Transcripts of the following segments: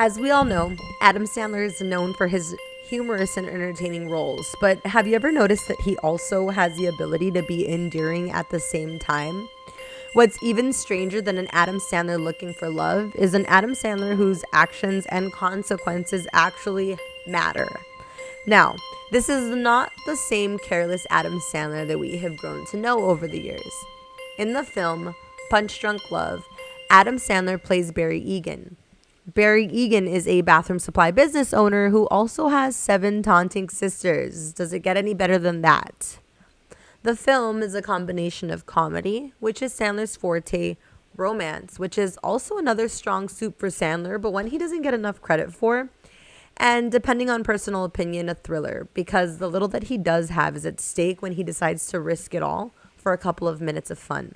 As we all know, Adam Sandler is known for his humorous and entertaining roles, but have you ever noticed that he also has the ability to be endearing at the same time? What's even stranger than an Adam Sandler looking for love is an Adam Sandler whose actions and consequences actually matter. Now, this is not the same careless Adam Sandler that we have grown to know over the years. In the film Punch Drunk Love, Adam Sandler plays Barry Egan. Barry Egan is a bathroom supply business owner who also has 7 taunting sisters. Does it get any better than that? The film is a combination of comedy, which is Sandler's forte, romance, which is also another strong suit for Sandler, but one he doesn't get enough credit for, and depending on personal opinion, a thriller, because the little that he does have is at stake when he decides to risk it all for a couple of minutes of fun.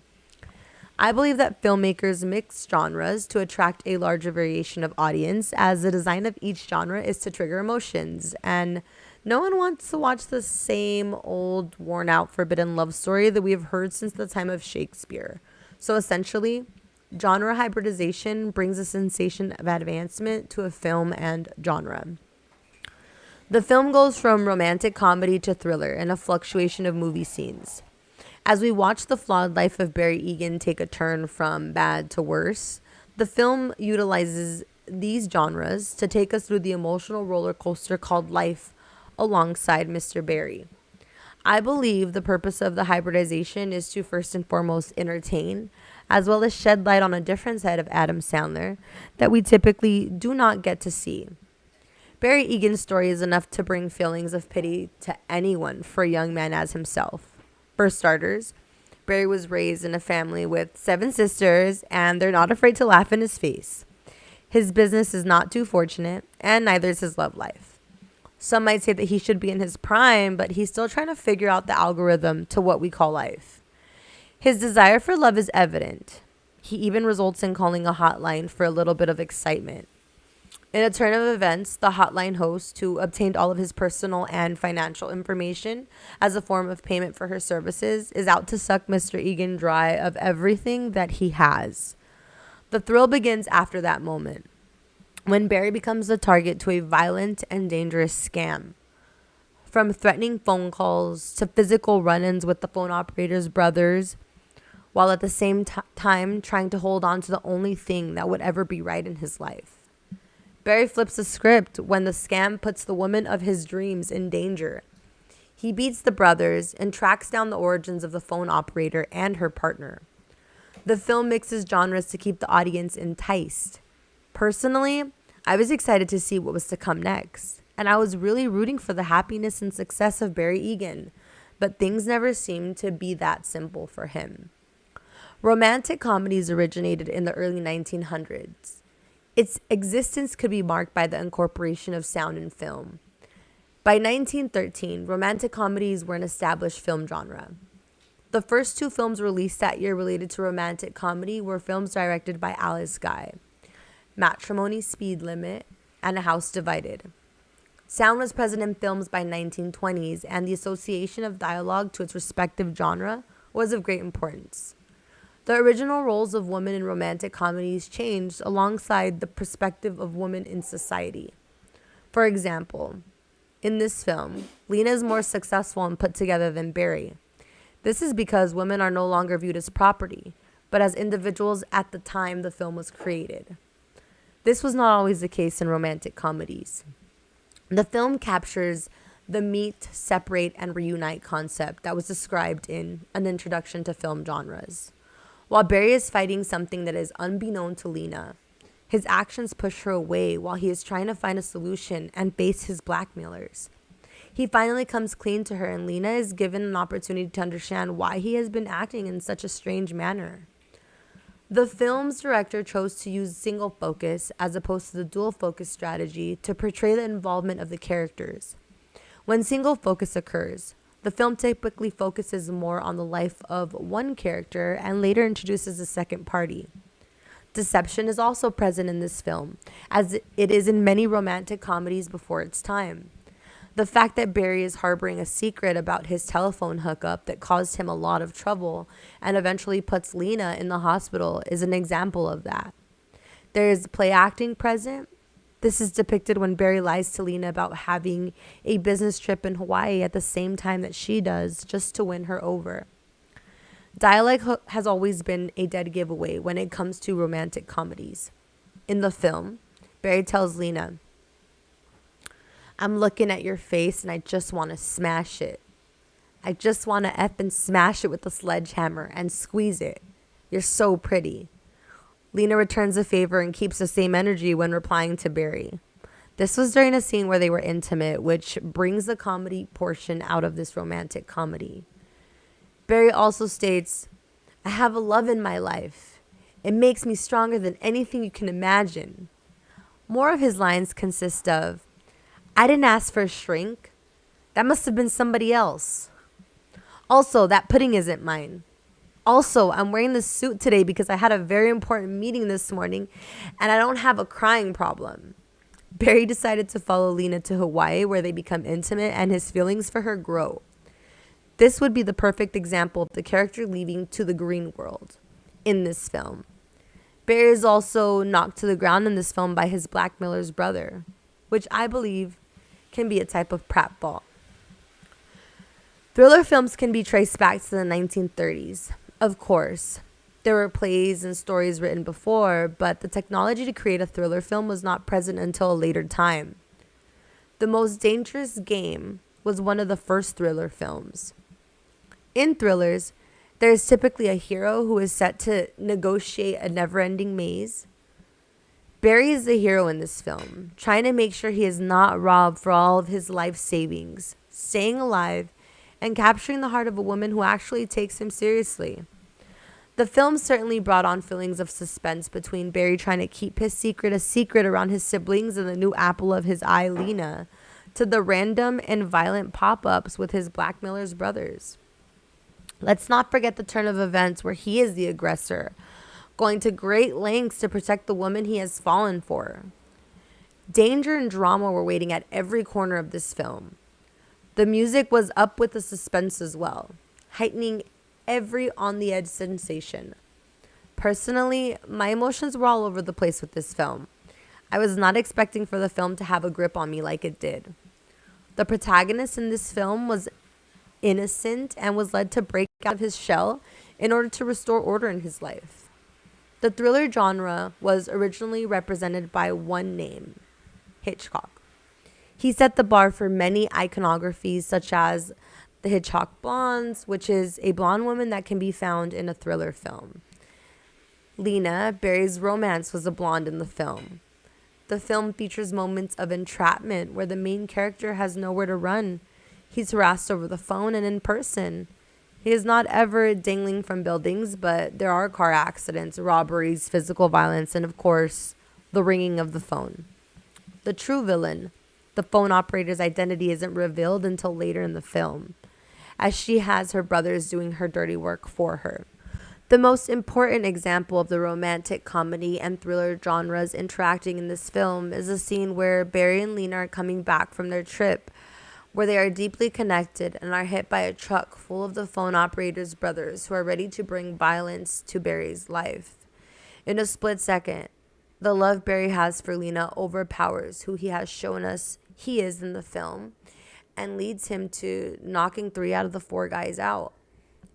I believe that filmmakers mix genres to attract a larger variation of audience, as the design of each genre is to trigger emotions, and no one wants to watch the same old, worn-out, forbidden love story that we have heard since the time of Shakespeare. So essentially, genre hybridization brings a sensation of advancement to a film and genre. The film goes from romantic comedy to thriller in a fluctuation of movie scenes. As we watch the flawed life of Barry Egan take a turn from bad to worse, the film utilizes these genres to take us through the emotional roller coaster called life alongside Mr. Barry. I believe the purpose of the hybridization is to first and foremost entertain, as well as shed light on a different side of Adam Sandler that we typically do not get to see. Barry Egan's story is enough to bring feelings of pity to anyone for a young man as himself. For starters, Barry was raised in a family with 7 sisters, and they're not afraid to laugh in his face. His business is not too fortunate, and neither is his love life. Some might say that he should be in his prime, but he's still trying to figure out the algorithm to what we call life. His desire for love is evident. He even results in calling a hotline for a little bit of excitement. In a turn of events, the hotline host, who obtained all of his personal and financial information as a form of payment for her services, is out to suck Mr. Egan dry of everything that he has. The thrill begins after that moment, when Barry becomes the target to a violent and dangerous scam. From threatening phone calls to physical run-ins with the phone operator's brothers, while at the same time trying to hold on to the only thing that would ever be right in his life. Barry flips the script when the scam puts the woman of his dreams in danger. He beats the brothers and tracks down the origins of the phone operator and her partner. The film mixes genres to keep the audience enticed. Personally, I was excited to see what was to come next, and I was really rooting for the happiness and success of Barry Egan, but things never seemed to be that simple for him. Romantic comedies originated in the early 1900s. Its existence could be marked by the incorporation of sound in film. By 1913, romantic comedies were an established film genre. The first 2 films released that year related to romantic comedy were films directed by Alice Guy: Matrimony, Speed Limit, and A House Divided. Sound was present in films by 1920s, and the association of dialogue to its respective genre was of great importance. The original roles of women in romantic comedies changed alongside the perspective of women in society. For example, in this film, Lena is more successful and put together than Barry. This is because women are no longer viewed as property, but as individuals at the time the film was created. This was not always the case in romantic comedies. The film captures the meet, separate, and reunite concept that was described in An Introduction to Film Genres. While Barry is fighting something that is unbeknown to Lena, his actions push her away while he is trying to find a solution and face his blackmailers. He finally comes clean to her, and Lena is given an opportunity to understand why he has been acting in such a strange manner. The film's director chose to use single focus as opposed to the dual focus strategy to portray the involvement of the characters. When single focus occurs, the film typically focuses more on the life of one character and later introduces a second party. Deception is also present in this film, as it is in many romantic comedies before its time. The fact that Barry is harboring a secret about his telephone hookup that caused him a lot of trouble and eventually puts Lena in the hospital is an example of that. There is play acting present, This is depicted when Barry lies to Lena about having a business trip in Hawaii at the same time that she does, just to win her over. Dialogue has always been a dead giveaway when it comes to romantic comedies. In the film, Barry tells Lena, "I'm looking at your face and I just want to smash it. I just want to F and smash it with a sledgehammer and squeeze it. You're so pretty." Lena returns the favor and keeps the same energy when replying to Barry. This was during a scene where they were intimate, which brings the comedy portion out of this romantic comedy. Barry also states, "I have a love in my life. It makes me stronger than anything you can imagine." More of his lines consist of, "I didn't ask for a shrink. That must have been somebody else. Also, that pudding isn't mine. Also, I'm wearing this suit today because I had a very important meeting this morning and I don't have a crying problem." Barry decided to follow Lena to Hawaii, where they become intimate and his feelings for her grow. This would be the perfect example of the character leaving to the green world in this film. Barry is also knocked to the ground in this film by his blackmailer's brother, which I believe can be a type of pratfall. Thriller films can be traced back to the 1930s. Of course, there were plays and stories written before, but the technology to create a thriller film was not present until a later time. The Most Dangerous Game was one of the first thriller films. In thrillers, there is typically a hero who is set to negotiate a never-ending maze. Barry is the hero in this film, trying to make sure he is not robbed for all of his life savings, staying alive, and capturing the heart of a woman who actually takes him seriously. The film certainly brought on feelings of suspense between Barry trying to keep his secret a secret around his siblings and the new apple of his eye, Lena, to the random and violent pop-ups with his blackmailer's brothers. Let's not forget the turn of events where he is the aggressor, going to great lengths to protect the woman he has fallen for. Danger and drama were waiting at every corner of this film. The music was up with the suspense as well, heightening every on-the-edge sensation. Personally, my emotions were all over the place with this film. I was not expecting for the film to have a grip on me like it did. The protagonist in this film was innocent and was led to break out of his shell in order to restore order in his life. The thriller genre was originally represented by one name, Hitchcock. He set the bar for many iconographies such as the Hitchcock Blondes, which is a blonde woman that can be found in a thriller film. Lena, Barry's romance, was a blonde in the film. The film features moments of entrapment where the main character has nowhere to run. He's harassed over the phone and in person. He is not ever dangling from buildings, but there are car accidents, robberies, physical violence, and of course, the ringing of the phone. The true villain, the phone operator's identity, isn't revealed until later in the film, as she has her brothers doing her dirty work for her. The most important example of the romantic comedy and thriller genres interacting in this film is a scene where Barry and Lena are coming back from their trip, where they are deeply connected and are hit by a truck full of the phone operator's brothers who are ready to bring violence to Barry's life. In a split second, the love Barry has for Lena overpowers who he has shown us he is in the film and leads him to knocking 3 out of the 4 guys out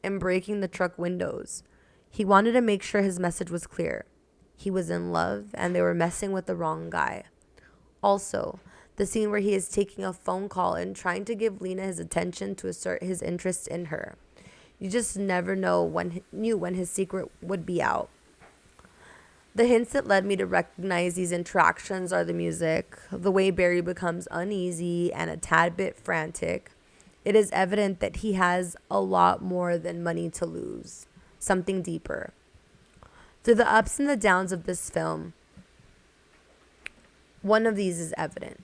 and breaking the truck windows. He wanted to make sure his message was clear. He was in love and they were messing with the wrong guy. Also, the scene where he is taking a phone call and trying to give Lena his attention to assert his interest in her. You just never knew when his secret would be out. The hints that led me to recognize these interactions are the music, the way Barry becomes uneasy and a tad bit frantic. It is evident that he has a lot more than money to lose, something deeper. Through the ups and the downs of this film, one of these is evident.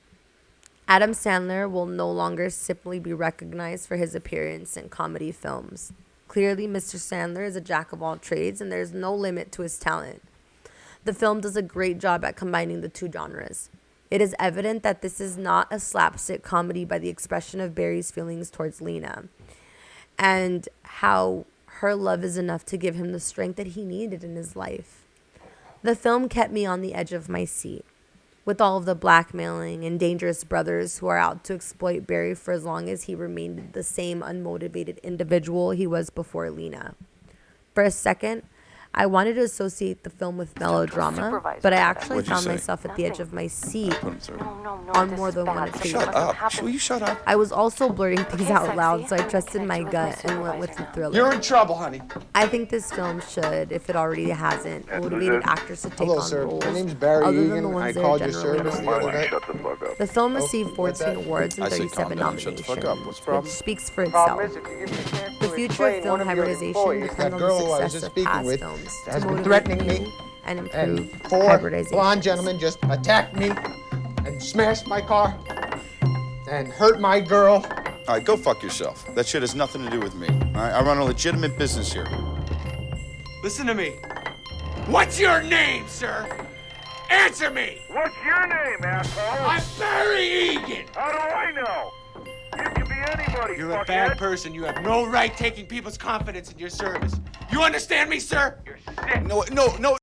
Adam Sandler will no longer simply be recognized for his appearance in comedy films. Clearly, Mr. Sandler is a jack of all trades and there's no limit to his talent. The film does a great job at combining the two genres. It is evident that this is not a slapstick comedy by the expression of Barry's feelings towards Lena and how her love is enough to give him the strength that he needed in his life. The film kept me on the edge of my seat. with all of the blackmailing and dangerous brothers who are out to exploit Barry for as long as he remained the same unmotivated individual he was before Lena. For a second, I wanted to associate the film with melodrama, but I actually found myself at the edge of my seat on more than one occasion. Shut up. Will you shut up? I was also blurting things out loud, so I trusted my gut and went with the thriller. You're in trouble, honey. I think this film should, if it already hasn't, motivated actors to take Hello, on sir. roles My name's Barry other than Egan. the I ones they're called your generally service known the other for. night. Shut the fuck up. The film received 14 what's that? awards and I said 37 calm down. Shut the nominations, fuck up. What's the problem? which speaks for Problem itself. is, if you give me a chance The to future of explain, film one of your hybridization employees, depends that on girl the I was success just of speaking past with, films has to been motivate threatening me, new and and improve 4 hybridization. blonde gentlemen just attacked me and smashed my car and hurt my girl. All right, go fuck yourself. That shit has nothing to do with me. All right? I run a legitimate business here. Listen to me. What's your name, sir? Answer me! What's your name, asshole? I'm Barry Egan! How do I know? You could be anybody, You're a fuckhead. bad person. You have no right taking people's confidence in your service. You understand me, sir? You're sick. No.